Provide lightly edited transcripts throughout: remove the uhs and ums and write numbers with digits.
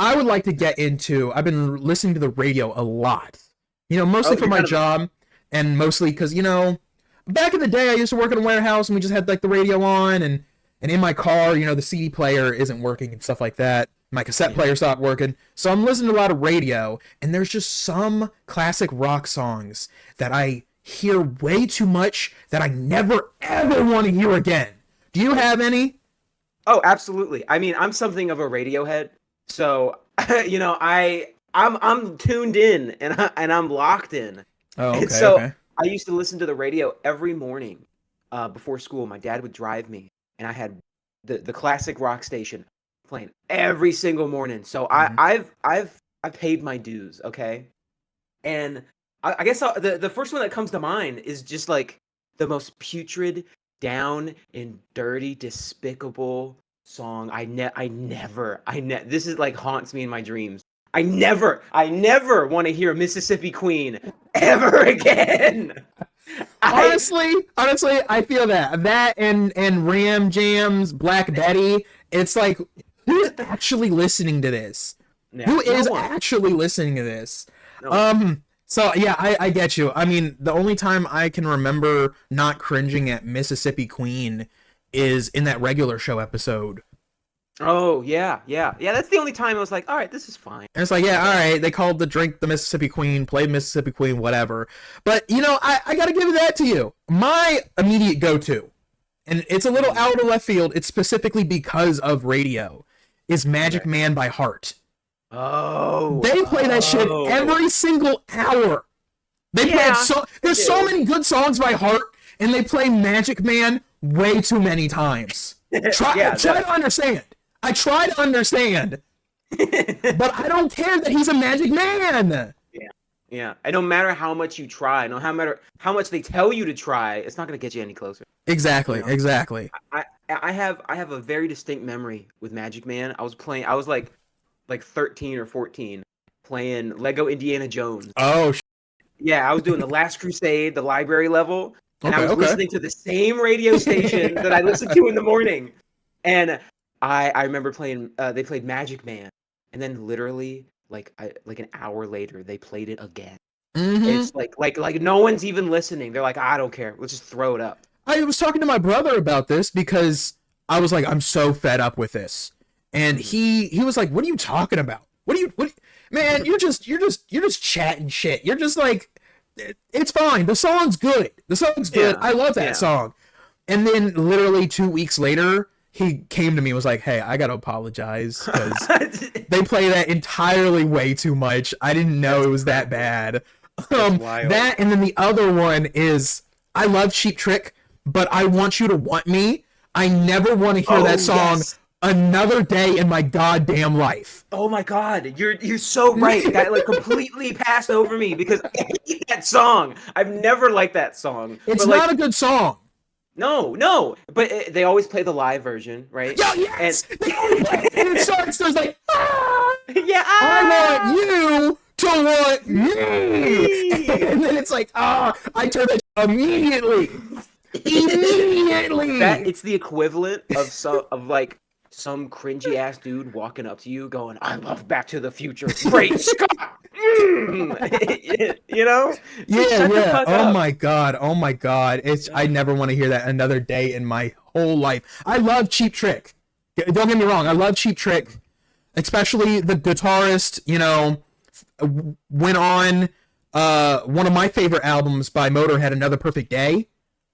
I would like to get into. I've been listening to the radio a lot. Mostly Oh, for you're my kind of job, and mostly because back in the day I used to work in a warehouse, and we just had like the radio on, and in my car, the CD player isn't working and stuff like that. My cassette yeah. player stopped working, so I'm listening to a lot of radio, and there's just some classic rock songs that I hear way too much that I never ever want to hear again. Do you Oh, have any? oh, absolutely. I mean, I'm something of a Radiohead, so I'm tuned in and I'm locked in. Oh, And okay, so okay. I used to listen to the radio every morning before school. My dad would drive me, and I had the classic rock station playing every single morning. So Mhm. I've paid my dues, okay? And I guess the first one that comes to mind is just like the most putrid, down and dirty, despicable song. This is like haunts me in my dreams. I never want to hear Mississippi Queen ever again. I Honestly, I feel that and Ram Jams, Black Betty. It's like, who is actually listening to this? Yeah, Who no is one, actually listening to this? no one. So yeah, I get you. I mean, the only time I can remember not cringing at Mississippi Queen is in that regular show episode. Oh yeah. That's the only time I was like, all right, this is fine. And it's like, yeah, all Okay. right, they called the drink the Mississippi Queen, played Mississippi Queen, whatever. But I gotta give that to you. My immediate go-to, and it's a little Mhm. out of left field, it's specifically because of radio, is Magic Okay. Man by Heart. Oh, They play that shit oh. every single hour. They play it Yeah, so they there's so do. many good songs by Heart, and they play Magic Man way too many times. Yeah, Try to understand. I try to understand, but I don't care that he's a magic man. yeah, yeah. And no matter how much you try, no matter how much they tell you to try, it's not gonna get you any closer. You Exactly, know, exactly. I have a very distinct memory with Magic Man. I was like 13 or 14, playing Lego Indiana Jones. Oh, Yeah, I was doing the Last Crusade, the library level, and I okay, was okay. listening to the same radio station that I listened to in the morning. And I remember playing. They played Magic Man, and then literally like an hour later they played it again. Mm-hmm. It's like no one's even listening. They're like, I don't care. Let's just throw it up. I was talking to my brother about this because I was like, I'm so fed up with this, and Mhm. he was like, "What are you talking about? Man? You're just chatting shit. You're just like, it's fine. The song's good. The song's good. Yeah, I love that yeah. song." And then literally 2 weeks later, he came to me and was like, "Hey, I gotta apologize because they play that entirely way too much. I didn't know That's it was that incredible. bad." That's wild. That and then the other one is I love Cheap Trick, but I Want You to Want Me. I never want to hear that Oh song yes. another day in my goddamn life. Oh my God, you're so right. That like completely passed over me because I hate that song. I've never liked that song. It's But not like a good song. no. But they always play the live version, right? Yo, And yes! And it starts, there's like, ah, yeah, I ah, want you to want me. me. And then it's like, I turn it immediately. That Immediately. it's the equivalent of like some cringy ass dude walking up to you going, "I love Back to the Future, great Scott." You know, it's like Yeah, shut the yeah. fuck Oh up. my god. Oh my god. I Yeah. never want to hear that another day in my whole life. I love Cheap Trick. Don't get me wrong. I love Cheap Trick, especially the guitarist, went on one of my favorite albums by Motorhead, Another Perfect Day,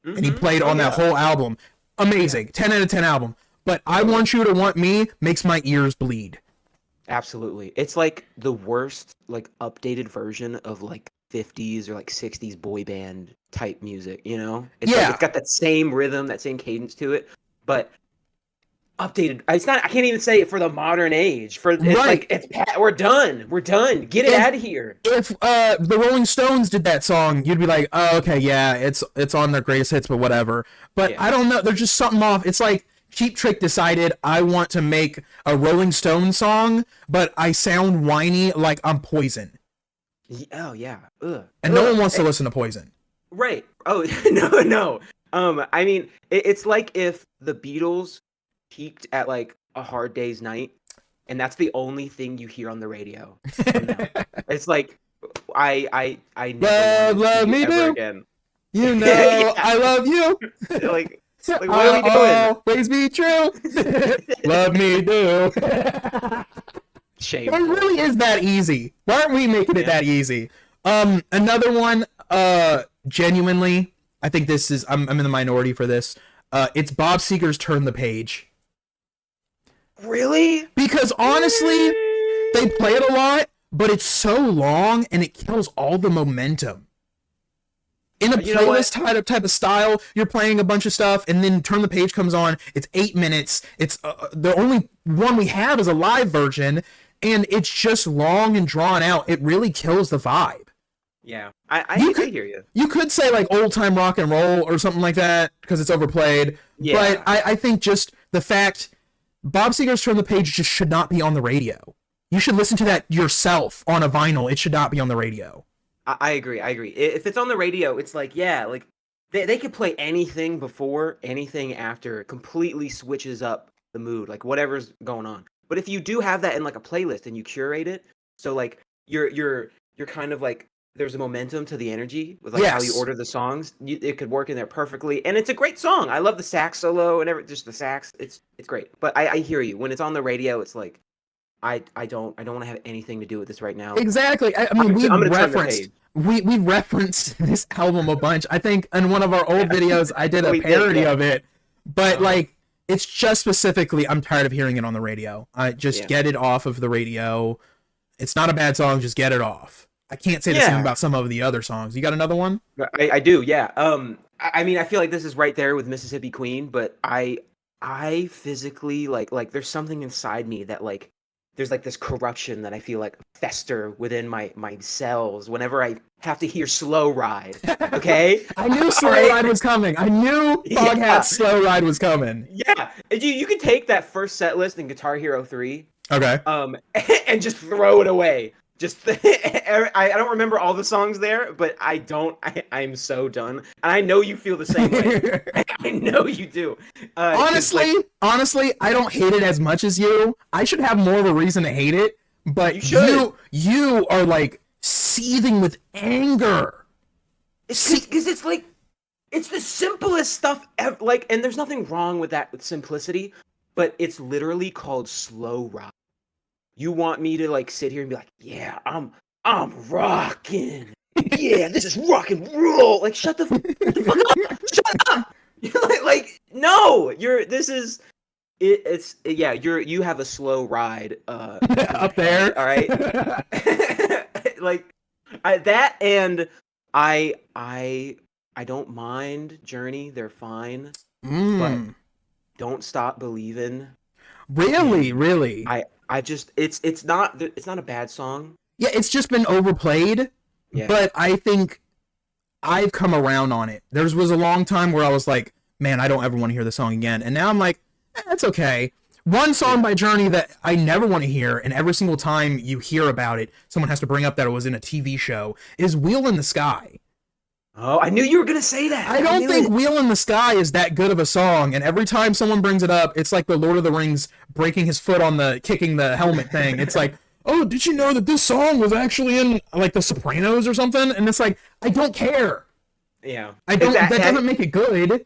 and he played Oh on that yeah. whole album. Yeah. Amazing. 10 out of 10 album. But I Totally. Want You to Want Me makes my ears bleed. Absolutely. It's like the worst like updated version of like 50s or like 60s boy band type music, you know? It's like it's Yeah. got that same rhythm, that same cadence to it, but updated. It's not I can't even say it for the modern age. For it's Right. like we're done. We're done. Get it If out of here. if the Rolling Stones did that song, you'd be like, oh, okay, yeah, it's on their greatest hits, but whatever. But Yeah. I don't know, there's just something off. It's like Cheap Trick decided I want to make a Rolling Stone song, but I sound whiny like I'm Poison, Oh yeah. Ugh. and no one Ugh. wants to listen to Poison. Right. Oh no. I mean, it's like if the Beatles peaked at like A Hard Day's Night, and that's the only thing you hear on the radio from them. It's like I never want to see Love you me ever do. again. You know Yeah, I love you. like what are we doing? I'll always be true. Love me do. It Shameful. really is that easy. Why aren't we making it Yeah. that easy? Another one, genuinely, I think this is, I'm in the minority for this. It's Bob Seger's Turn the Page. Really? Because honestly, they play it a lot, but it's so long and it kills all the momentum. In a playlist type of style, you're playing a bunch of stuff, and then Turn the Page comes on. It's 8 minutes. It's the only one we have is a live version, and it's just long and drawn out. It really kills the vibe. Yeah, I hear you. You could say like old time rock and roll or something like that because it's overplayed. Yeah. But I think just the fact Bob Seger's Turn the Page just should not be on the radio. You should listen to that yourself on a vinyl. It should not be on the radio. I agree. If it's on the radio, it's like, yeah, like they could play anything before, anything after. It completely switches up the mood, like whatever's going on. But if you do have that in like a playlist and you curate it, so like you're kind of like there's a momentum to the energy with like how you order the songs. It could work in there perfectly, and it's a great song. I love the sax solo and just the sax. It's great. But I hear you when it's on the radio. It's like I don't want to have anything to do with this right now. Exactly. I mean, we referenced this album a bunch. I think in one of our old videos, I did a parody of it, but like it's just specifically, I'm tired of hearing it on the radio. I just get it off of the radio. It's not a bad song. Just get it off. I can't say the same about some of the other songs. You got another one? I do. Yeah. I mean, I feel like this is right there with Mississippi Queen, but I physically like there's something inside me that like there's like this corruption that I feel like fester within my cells whenever I have to hear Slow Ride. Okay? I knew Slow Ride was coming. I knew Foghat's Slow Ride was coming. Yeah. You can take that first set list in Guitar Hero 3. Okay. And just throw it away. Just I don't remember all the songs there, but I'm so done. And I know you feel the same way. I know you do. Honestly, I don't hate it as much as you. I should have more of a reason to hate it, but you are like seething with anger. Because it's like it's the simplest stuff ever. Like, and there's nothing wrong with that with simplicity, but it's literally called Slow Ride. You want me to like sit here and be like, yeah, I'm rocking. Yeah, this is rock and roll. Like, shut the fuck up. Shut up. like, no, you have a slow ride up there. All right. Like I don't mind Journey. They're fine. But Don't Stop Believin'. Really. I just it's not a bad song. Yeah, it's just been overplayed. Yeah. But I think I've come around on it. There was a long time where I was like, man, I don't ever want to hear the song again. And now I'm like, that's okay. One song by Journey that I never want to hear, and every single time you hear about it, someone has to bring up that it was in a TV show, is Wheel in the Sky. Oh, I knew you were going to say that. I don't think Wheel in the Sky is that good of a song, and every time someone brings it up, it's like the Lord of the Rings breaking his foot on kicking the helmet thing. It's like, oh, did you know that this song was actually in, like, The Sopranos or something? And it's like, I don't care. Yeah. That doesn't make it good.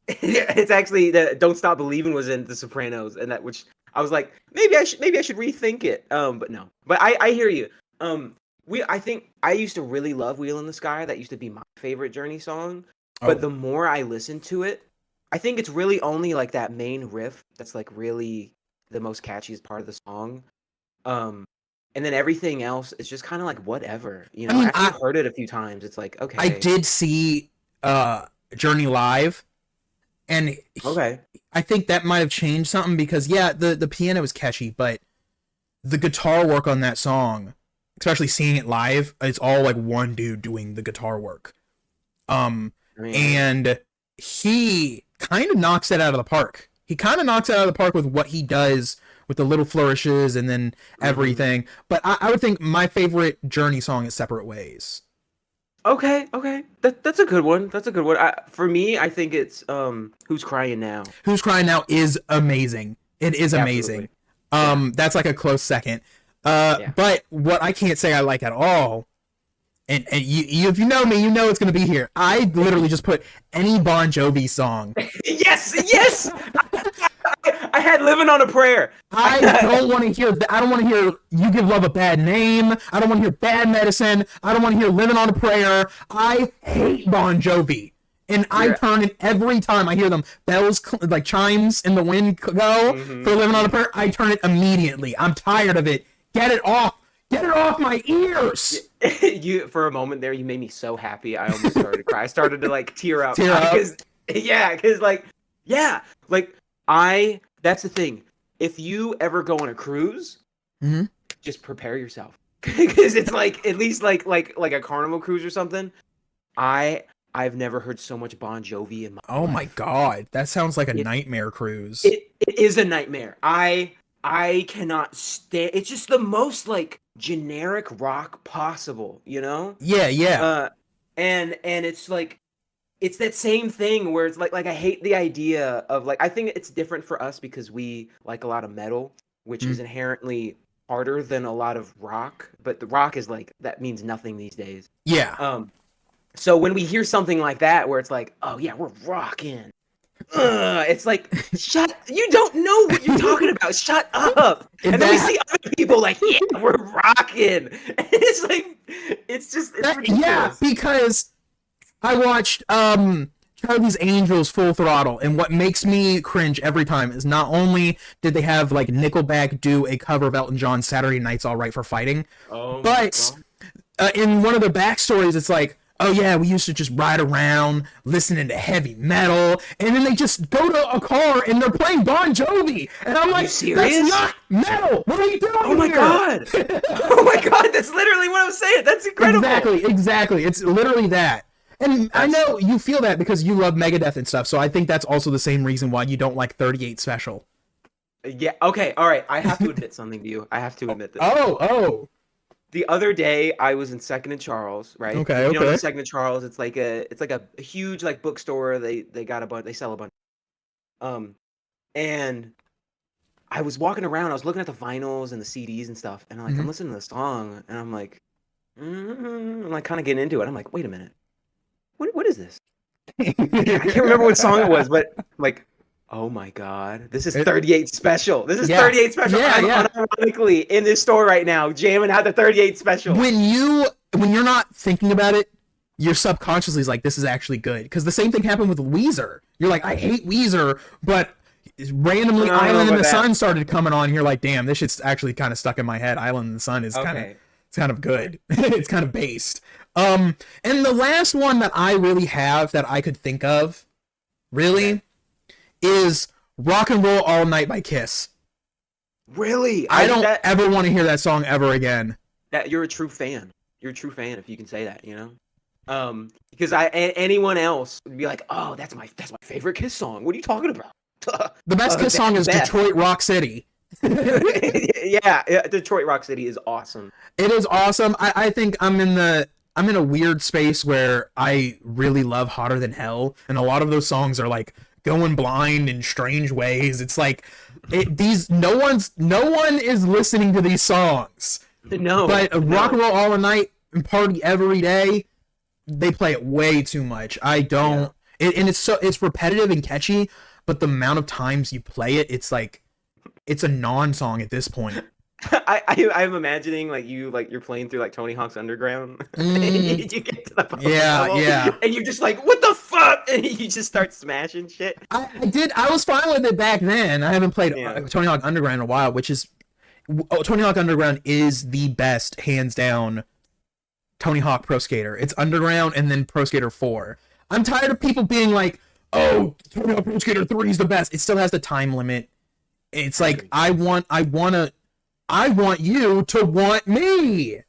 It's actually that Don't Stop Believin' was in The Sopranos, and that which I was like, maybe I should rethink it. But no. But I hear you. I think I used to really love Wheel in the Sky. That used to be my favorite Journey song. But the more I listen to it, I think it's really only like that main riff that's like really the most catchiest part of the song. And then everything else is just kind of like whatever. You know, after you've heard it a few times, it's like, okay. I did see Journey live, and I think that might have changed something because the piano is catchy, but the guitar work on that song, especially seeing it live, it's all like one dude doing the guitar work. And he kind of knocks it out of the park. He kind of knocks it out of the park with what he does with the little flourishes and then everything. But I would think my favorite Journey song is Separate Ways. Okay. That's a good one. For me, I think it's Who's Crying Now. Who's Crying Now is amazing. It is amazing. Yeah. That's like a close second. Yeah. But what I can't say I like at all, and you if you know me, you know it's gonna be here. I literally just put any Bon Jovi song. Yes, yes. I had "Living on a Prayer." I don't want to hear. I don't want to hear "You Give Love a Bad Name." I don't want to hear "Bad Medicine." I don't want to hear "Living on a Prayer." I hate Bon Jovi, and I You're, turn it every time I hear them. Bells like chimes in the wind go for "Living on a Prayer." I turn it immediately. I'm tired of it. Get it off. Get it off my ears. you for a moment there, you made me so happy. I almost started to cry. I started to like tear up Tear up. because like I. That's the thing. If you ever go on a cruise, Mhm. just prepare yourself because it's like at least like a Carnival cruise or something. I've never heard so much Bon Jovi in my Oh my life. god, that sounds like a It, nightmare cruise. it is a nightmare. I cannot stand. It's just the most like generic rock possible, you know. Yeah, yeah. Uh, and it's like it's that same thing where it's like I hate the idea of like I think it's different for us because we like a lot of metal, which Mm. is inherently harder than a lot of rock. But the rock is like that means nothing these days. Yeah. So when we hear something like that where it's like, oh yeah, we're rocking. It's like, you don't know what you're talking about. Shut up. If And then we that see other people like, yeah, we're rocking. And it's like, it's yeah, ridiculous. because I watched Charlie's Angels Full Throttle, and what makes me cringe every time is not only did they have like Nickelback do a cover of Elton John's "Saturday Night's All Right for Fighting," Oh my but God. in one of the backstories, it's like, oh yeah, we used to just ride around listening to heavy metal, and then they just go to a car and they're playing Bon Jovi, and I'm You like, that's serious? not metal. What are you doing Oh my here? God. Oh my God. That's literally what I was saying. That's incredible. Exactly. It's literally that. And I That's know you feel that because you love Megadeth and stuff, so I think that's also the same reason why you don't like 38 Special. yeah. Okay. All right. I have to admit something to you. I have to admit this. Oh. The other day I was in Second and Charles, right? Okay, If you don't know okay. Second and Charles, it's like a huge like bookstore. They got a bunch. They sell a bunch. Um, and I was walking around. I was looking at the vinyls and the CDs and stuff, and I'm Hmm. listening to the song, and I'm like, I'm like kind of getting into it. I'm like, wait a minute, what is this? I can't remember what song it was, but like, oh my God, this is 38 Special. This is Yeah, 38 Special. yeah, I'm yeah. unironically in this store right now, jamming out the 38 Special. When you're not thinking about it, your subconsciously is like, this is actually good. Because the same thing happened with Weezer. You're like, I hate Weezer, but randomly I don't know Island in about the that. Sun started coming on. And you're like, damn, this shit's actually kind of stuck in my head. Island in the Sun is Okay. it's kind of good. It's kind of based. And the last one that I really have that I could think of, really, Okay. is Rock and Roll All Night by Kiss. Really? I don't That ever want to hear that song ever again. that you're a true fan. You're a true fan if you can say that, you know? Because anyone else would be like, "Oh, that's my favorite Kiss song. What are you talking about?" The best Kiss That's song the is best. Detroit Rock City. Yeah, Detroit Rock City is awesome. It is awesome. I think I'm in a weird space where I really love Hotter Than Hell, and a lot of those songs are like going blind in strange ways. It's like no one is listening to these songs. No, But Rock no. and Roll All Night and Party Every Day, they play it way too much. I Yeah. don't and it's repetitive and catchy, but the amount of times you play it, it's like it's a non-song at this point. I'm imagining you're playing through like Tony Hawk's Underground, and you Mm, get to the post yeah, level, yeah. and you're just like, "What the fuck?" And you just start smashing shit. I was fine with it back then. I haven't played Yeah. Tony Hawk Underground in a while, which is Tony Hawk Underground is the best, hands down. Tony Hawk Pro Skater. It's Underground and then Pro Skater 4. I'm tired of people being like, "Oh, Tony Hawk Pro Skater 3 is the best." It still has the time limit. It's I like agree. I want you to want me.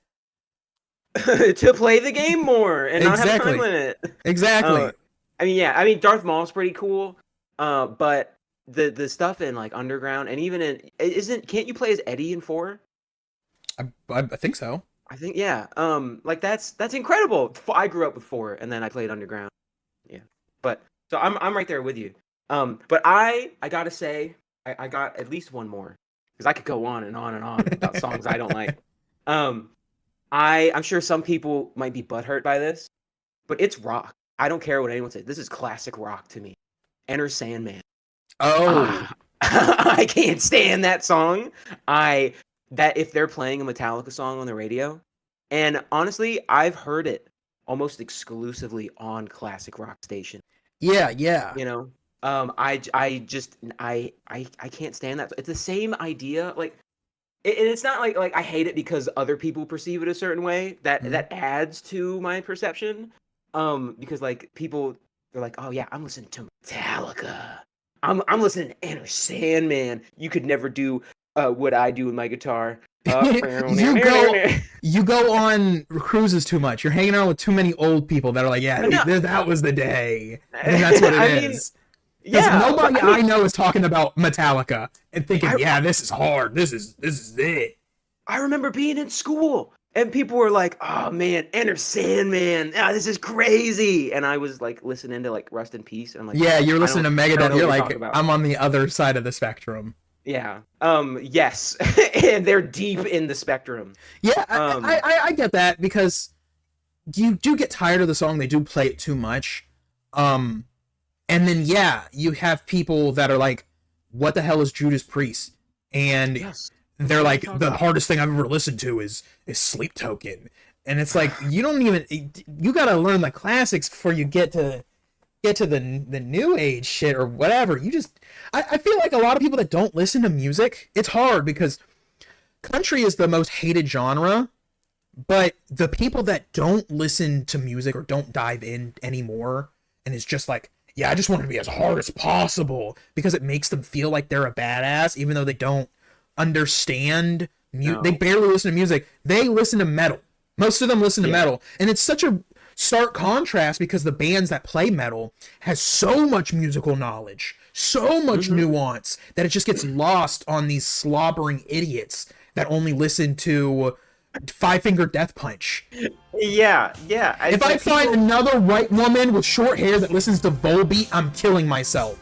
To play the game more and not have a time Exactly. limit. Uh, Exactly. I mean, Darth Maul's pretty cool. But the stuff in like Underground and even in isn't can't you play as Eddie in 4? I think so. I think yeah. Like that's incredible. I grew up with 4 and then I played Underground. Yeah. But so I'm right there with you. But I gotta say I got at least one more because I could go on and on and on about songs I don't like. I'm sure some people might be butthurt by this, but it's rock. I don't care what anyone says. This is classic rock to me. Enter Sandman. Oh, I can't stand that song. That if they're playing a Metallica song on the radio, and honestly, I've heard it almost exclusively on classic rock station. yeah, yeah. You know, I can't stand that. It's the same idea, like, and it's not like I hate it because other people perceive it a certain way. That adds to my perception. Because like people, they're like, oh yeah, I'm listening to Metallica. I'm listening to Enter Sandman. You could never do what I do with my guitar. You go on cruises too much. You're hanging out with too many old people that are like, yeah, that was the day. And that's what it is. Because nobody I know is talking about Metallica and thinking, yeah, this is hard. This is it. I remember being in school and people were like, oh man, Enter Sandman. Oh, this is crazy. And I was like listening to like Rust in Peace. And I'm like, yeah, you're listening to Megadeth. You're like, I'm on the other side of the spectrum. Yeah. Yes. And they're deep in the spectrum. Yeah, I get that because you do get tired of the song. They do play it too much. And then, yeah, you have people that are like, what the hell is Judas Priest? And they're like, the hardest thing I've ever listened to is Sleep Token. And it's like, you gotta learn the classics before you get to the new age shit or whatever. I feel like a lot of people that don't listen to music, it's hard because country is the most hated genre, but the people that don't listen to music or don't dive in anymore, and it's just like, yeah, I just want to be as hard as possible because it makes them feel like they're a badass, even though they don't understand They barely listen to music. They listen to metal. Most of them listen to metal, and it's such a stark contrast because the bands that play metal has so much musical knowledge, so much nuance that it just gets lost on these slobbering idiots that only listen to Five Finger Death Punch. Yeah. If I find another white woman with short hair that listens to Volbeat, I'm killing myself.